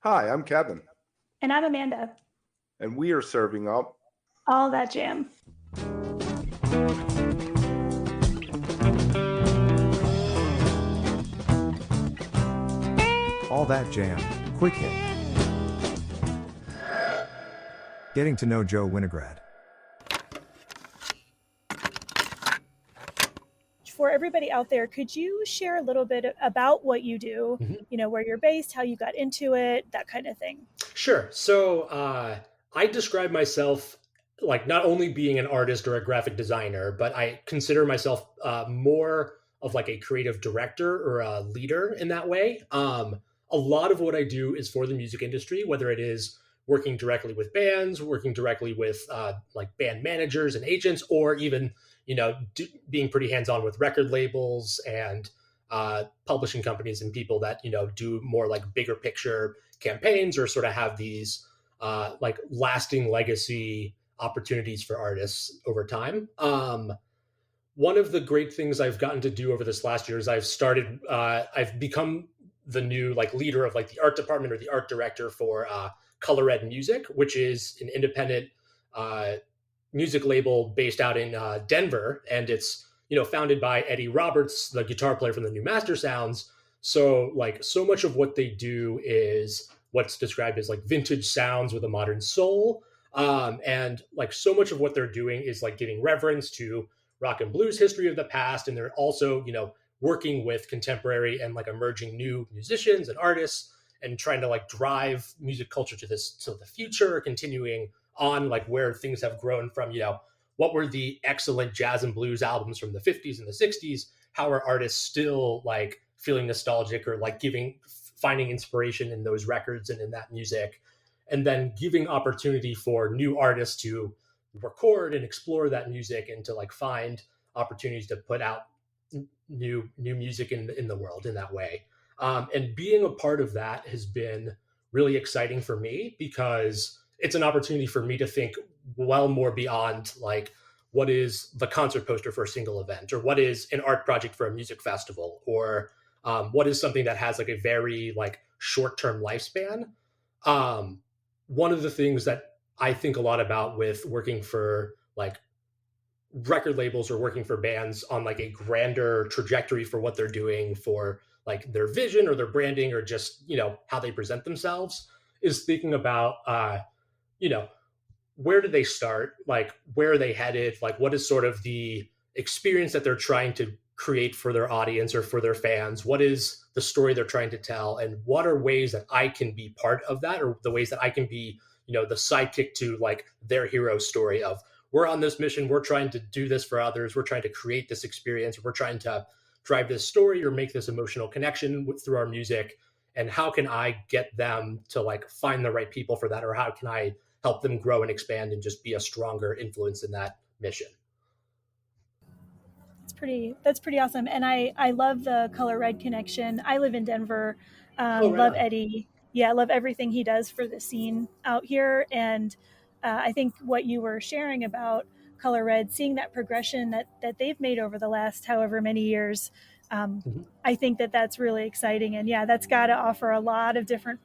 Hi, I'm Kevin, And I'm Amanda. and we are serving up All that jam. All That Jam, Quick Hit. Getting to know Joe Winograd. For everybody out there, could you share a little bit about what you do? Mhm. Where you're based, how you got into it, that kind of thing. Sure. I describe myself like not only being an artist or a graphic designer, but I consider myself more of like a creative director or a leader in that way. A lot of what I do is for the music industry, whether it is working directly with bands, working directly with like band managers and agents, or even being pretty hands on with record labels and publishing companies and people that do more like bigger picture campaigns or sort of have these like lasting legacy opportunities for artists over time. One of the great things I've gotten to do over this last year is I've become the new like leader of like the art department or the art director for Color Red Music, which is an independent uh, music label based out in Denver, and it's founded by Eddie Roberts, the guitar player from the New Master Sounds. So like so much of what they do is what's described as like vintage sounds with a modern soul, and like so much of what they're doing is like giving reverence to rock and blues history of the past, and they're also working with contemporary and like emerging new musicians and artists and trying to like drive music culture to the future, continuing on like where things have grown from, what were the excellent jazz and blues albums from the 50s and the 60s, how are artists still like feeling nostalgic or like finding inspiration in those records and in that music, and then giving opportunity for new artists to record and explore that music and to like find opportunities to put out new music in the world in that way. And being a part of that has been really exciting for me because it's an opportunity for me to think well more beyond like what is the concert poster for a single event, or what is an art project for a music festival, or what is something that has like a very like short-term lifespan. One of the things that I think a lot about with working for like record labels or working for bands on like a grander trajectory for what they're doing for like their vision or their branding or just how they present themselves is thinking about you know where did they start, like where are they headed, like what is sort of the experience that they're trying to create for their audience or for their fans, what is the story they're trying to tell, and what are ways that I can be part of that, or the ways that I can be the sidekick to like their hero story of we're on this mission, we're trying to do this for others, we're trying to create this experience, we're trying to drive this story or make this emotional connection through our music, and how can I get them to like find the right people for that, or how can I help them grow and expand and just be a stronger influence in that mission. That's pretty awesome. And I love the Color Red connection. I live in Denver. Oh, right Love on. Eddie. Yeah, I love everything he does for the scene out here. And I think what you were sharing about Color Red, seeing that progression that they've made over the last however many years, Mhm. I think that's really exciting. And yeah, that's got to offer a lot of different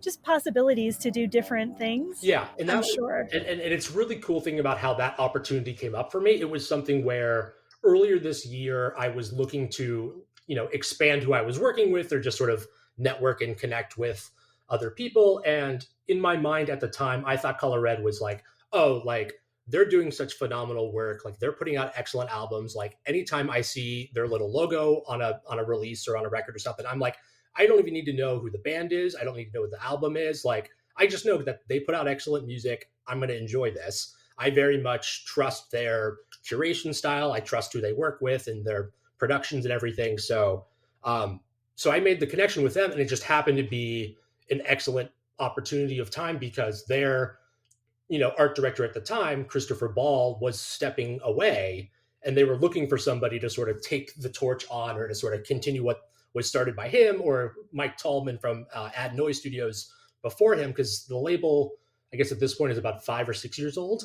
just possibilities to do different things, Yeah, and I'm that was, sure. and it's really cool thinking about how that opportunity came up for me. It was something where earlier this year I was looking to expand who I was working with, or just sort of network and connect with other people. And in my mind at the time, I thought Color Red was like, oh, like they're doing such phenomenal work, like they're putting out excellent albums. Like anytime I see their little logo on a release or on a record or something, I'm like, I don't even need to know who the band is. I don't need to know what the album is. Like I just know that they put out excellent music. I'm going to enjoy this. I very much trust their curation style. I trust who they work with and their productions and everything. So I made the connection with them, and it just happened to be an excellent opportunity of time because their art director at the time, Christopher Ball, was stepping away, and they were looking for somebody to sort of take the torch on, or to sort of continue what was started by him or Mike Tallman from Ad Noise Studios before him, because the label, I guess at this point, is about 5 or 6 years old.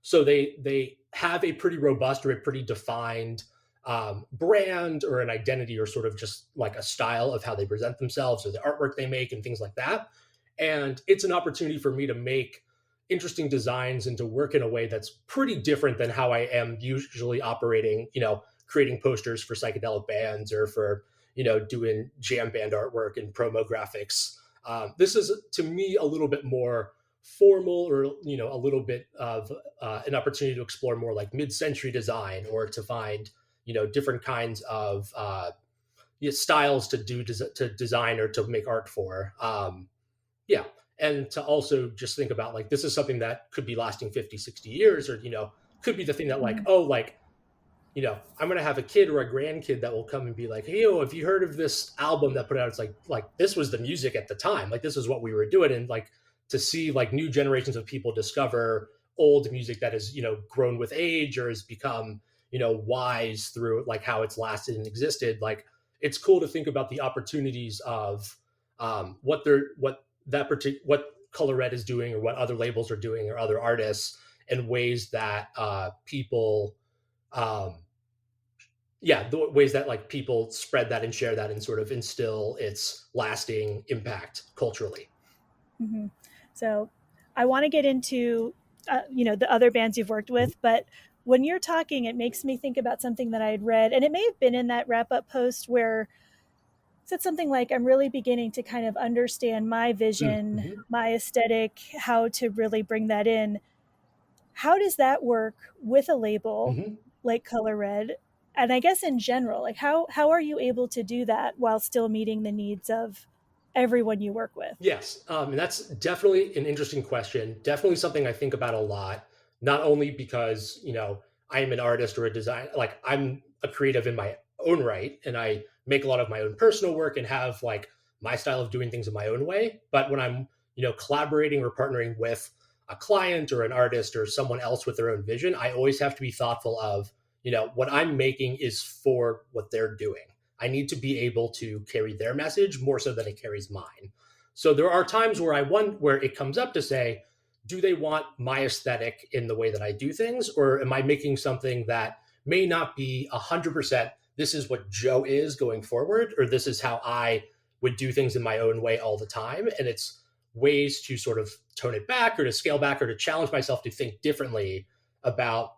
So they have a pretty robust or a pretty defined brand or an identity or sort of just like a style of how they present themselves or the artwork they make and things like that. And it's an opportunity for me to make interesting designs and to work in a way that's pretty different than how I am usually operating, creating posters for psychedelic bands or for, doing jam band artwork and promo graphics. This is to me a little bit more formal, or a little bit of an opportunity to explore more like mid-century design, or to find different kinds of styles to to design or to make art for. Yeah. And to also just think about like, this is something that could be lasting 50, 60 years, or, could be the thing that like, Mhm. oh, like, I'm going to have a kid or a grandkid that will come and be like, hey, have you heard of this album that put out? It's like, this was the music at the time. Like, this is what we were doing. And like, to see like new generations of people discover old music that has, grown with age or has become, wise through like how it's lasted and existed. Like, it's cool to think about the opportunities of what Color Red is doing, or what other labels are doing, or other artists, and ways that people um the ways that like people spread that and share that and sort of instill its lasting impact culturally. Mhm. So I want to get into, the other bands you've worked with, but when you're talking, it makes me think about something that I had read, and it may have been in that wrap up post where it said something like, I'm really beginning to kind of understand my vision, Mm-hmm. my aesthetic, how to really bring that in. How does that work with a label Mm-hmm. like Color Red? And I guess in general, like how are you able to do that while still meeting the needs of everyone you work with? Yes, and that's definitely an interesting question. Definitely something I think about a lot. Not only because I'm an artist or a designer, like I'm a creative in my own right, and I make a lot of my own personal work and have like my style of doing things in my own way. But when I'm collaborating or partnering with a client or an artist or someone else with their own vision, I always have to be thoughtful of what I'm making is for what they're doing. I need to be able to carry their message more so than it carries mine. So there are times where where it comes up to say, do they want my aesthetic in the way that I do things, or am I making something that may not be 100%? This is what Joe is going forward, or this is how I would do things in my own way all the time. And it's ways to sort of tone it back, or to scale back, or to challenge myself to think differently about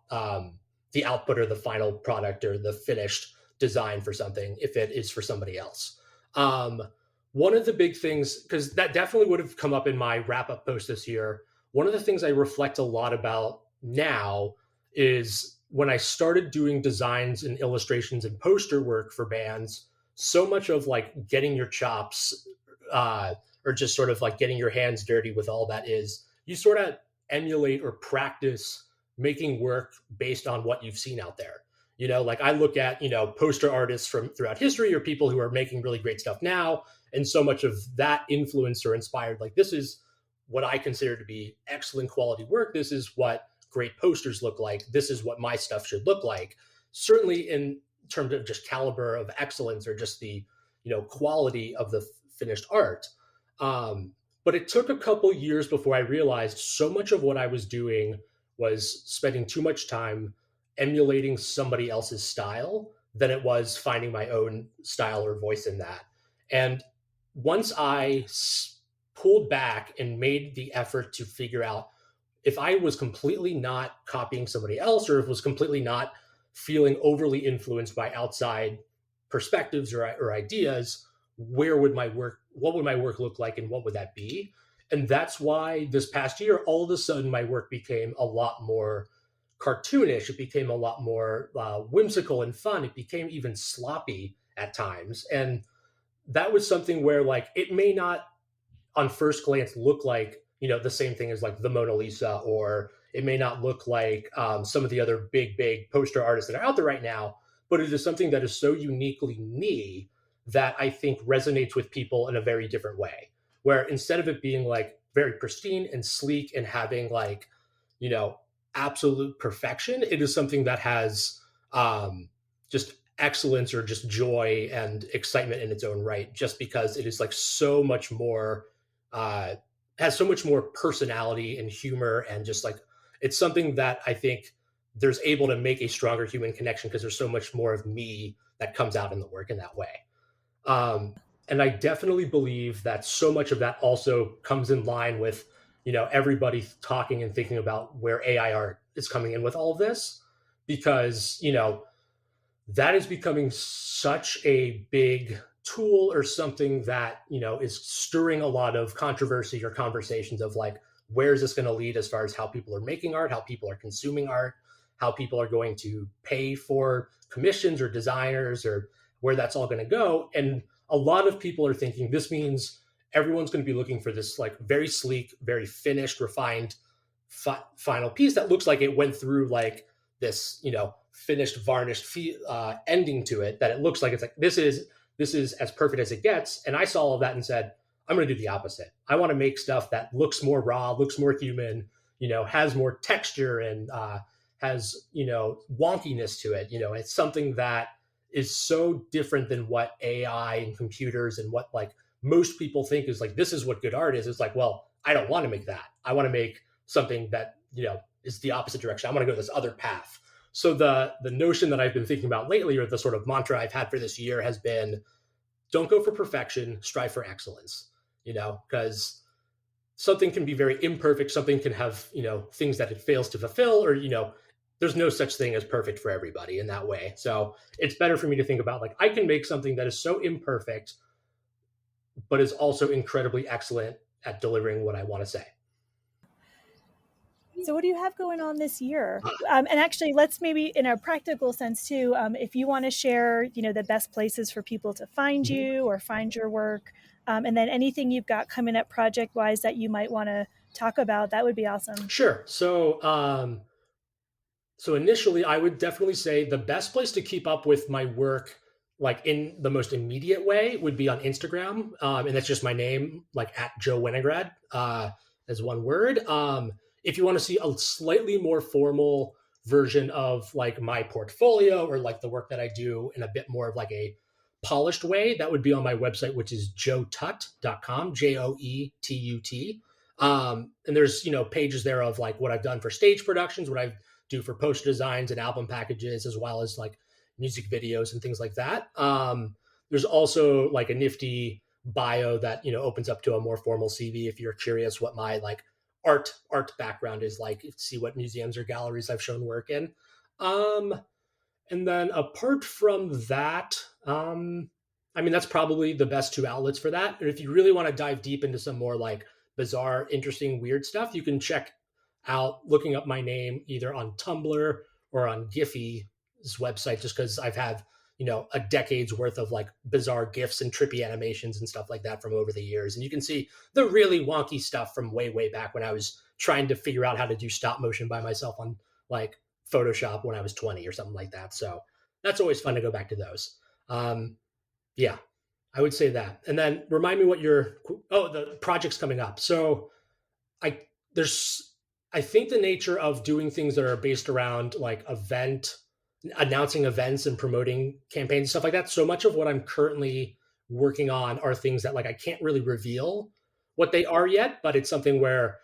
the output or the final product or the finished design for something if it is for somebody else. One of the big things, because that definitely would have come up in my wrap up post this year, one of the things I reflect a lot about now is when I started doing designs and illustrations and poster work for bands, so much of like getting your chops, or just sort of like getting your hands dirty with all that is you sort of emulate or practice making work based on what you've seen out there. Like I look at, poster artists from throughout history, or people who are making really great stuff now. And so much of that influenced or inspired, like, this is what I consider to be excellent quality work. This is what great posters look like. This is what my stuff should look like. Certainly in terms of just caliber of excellence, or just the, quality of the finished art. But it took a couple years before I realized so much of what I was doing was spending too much time emulating somebody else's style than it was finding my own style or voice in that. And once I pulled back and made the effort to figure out if I was completely not copying somebody else, or if it was completely not feeling overly influenced by outside perspectives or ideas, what would my work look like, and what would that be? And that's why this past year, all of a sudden, my work became a lot more cartoonish. It became a lot more whimsical and fun. It became even sloppy at times. And that was something where, like, it may not on first glance look like, the same thing as like the Mona Lisa, or it may not look like some of the other big poster artists that are out there right now, but it is something that is so uniquely me that I think resonates with people in a very different way, where instead of it being like very pristine and sleek and having like, you know, absolute perfection, it is something that has just excellence, or just joy and excitement in its own right, just because it is like so much more has so much more personality and humor, and just like, it's something that I think there's able to make a stronger human connection because there's so much more of me that comes out in the work in that way. And I definitely believe that so much of that also comes in line with, everybody talking and thinking about where AI art is coming in with all of this, because, that is becoming such a big tool or something that, is stirring a lot of controversy or conversations of like, where is this going to lead as far as how people are making art, how people are consuming art, how people are going to pay for commissions or designers, or where that's all going to go. And a lot of people are thinking this means everyone's going to be looking for this like very sleek, very finished, refined final piece that looks like it went through like this, finished, varnished ending to it, that it looks like it's like, this is as perfect as it gets. And I saw all of that and said, I'm going to do the opposite. I want to make stuff that looks more raw, looks more human, has more texture and has, wonkiness to it. It's something that is so different than what AI and computers and what like most people think is like, this is what good art is. It's like, well, I don't want to make that. I want to make something that, is the opposite direction. I want to go this other path. So the notion that I've been thinking about lately, or the sort of mantra I've had for this year, has been, don't go for perfection, strive for excellence, because something can be very imperfect. Something can have, things that it fails to fulfill, or, there's no such thing as perfect for everybody in that way. So it's better for me to think about like, I can make something that is so imperfect, but is also incredibly excellent at delivering what I want to say. So what do you have going on this year? And actually, let's maybe in a practical sense too, if you want to share, the best places for people to find you or find your work, and then anything you've got coming up project-wise that you might want to talk about, that would be awesome. Sure. So initially, I would definitely say the best place to keep up with my work, like in the most immediate way, would be on Instagram. And that's just my name, like at Joe Winograd, as one word. If you want to see a slightly more formal version of like my portfolio or like the work that I do in a bit more of like a polished way, that would be on my website, which is joetut.com, JOETUT. And there's, pages there of like what I've done for stage productions, what I do for poster designs and album packages, as well as like music videos and things like that. There's also like a nifty bio that, opens up to a more formal CV if you're curious what my like art background is like, see what museums or galleries I've shown work in. And then apart from that, that's probably the best two outlets for that. And if you really want to dive deep into some more like bizarre, interesting, weird stuff, you can check out looking up my name either on Tumblr or on Giphy's website, just because I've had, a decade's worth of like bizarre GIFs and trippy animations and stuff like that from over the years. And you can see the really wonky stuff from way, way back when I was trying to figure out how to do stop motion by myself on like Photoshop when I was 20 or something like that. So that's always fun to go back to those. Yeah, I would say that. And then remind me what the project's coming up. So I think the nature of doing things that are based around like announcing events and promoting campaigns and stuff like that. So much of what I'm currently working on are things that like I can't really reveal what they are yet, but it's something where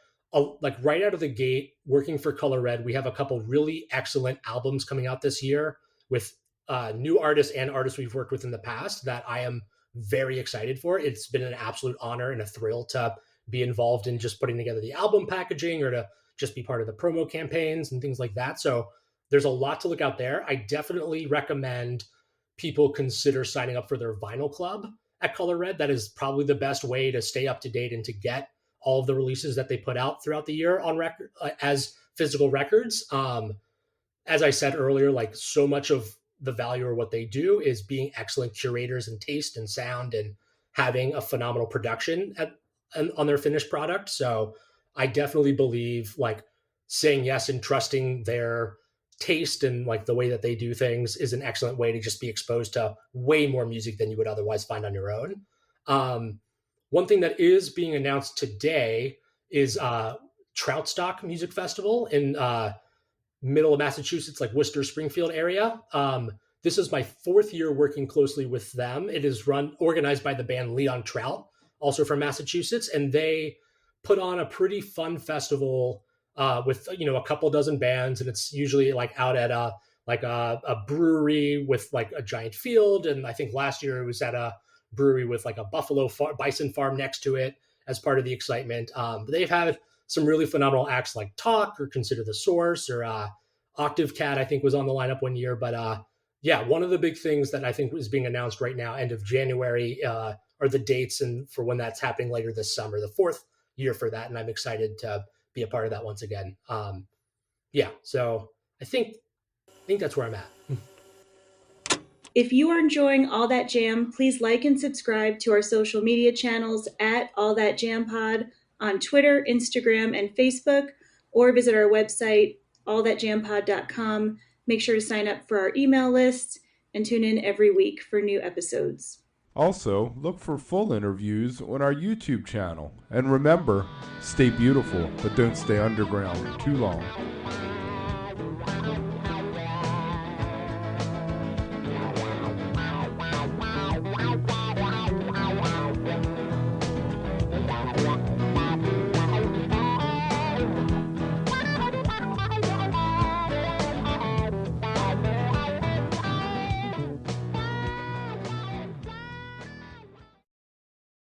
like right out of the gate, working for Color Red, we have a couple really excellent albums coming out this year with new artists and artists we've worked with in the past that I am very excited for. It's been an absolute honor and a thrill to be involved in just putting together the album packaging or to just be part of the promo campaigns and things like that. So there's a lot to look out there. I definitely recommend people consider signing up for their vinyl club at Color Red. That is probably the best way to stay up to date and to get all of the releases that they put out throughout the year on record as physical records. As I said earlier, like so much of the value of what they do is being excellent curators in taste and sound and having a phenomenal production on their finished product. So I definitely believe like saying yes and trusting their taste and like the way that they do things is an excellent way to just be exposed to way more music than you would otherwise find on your own. One thing that is being announced today is Troutstock Music Festival in middle of Massachusetts, like Worcester, Springfield area. This is my fourth year working closely with them. It is organized by the band Leon Trout, also from Massachusetts, and they put on a pretty fun festival with a couple dozen bands, and it's usually like out at a brewery with like a giant field. And I think last year it was at a brewery with like a bison farm next to it as part of the excitement. But they've had some really phenomenal acts like Talk or Consider the Source or Octave Cat, I think was on the lineup one year. But yeah, one of the big things that I think is being announced right now, end of January, are the dates and for when that's happening later this summer, the fourth year for that. And I'm excited to be a part of that once again. Yeah, so I think that's where I'm at. If you are enjoying All That Jam, please like and subscribe to our social media channels at All That Jam Pod on Twitter, Instagram, and Facebook, or visit our website, allthatjampod.com. Make sure to sign up for our email list and tune in every week for new episodes. Also, look for full interviews on our YouTube channel. And remember, stay beautiful, but don't stay underground too long.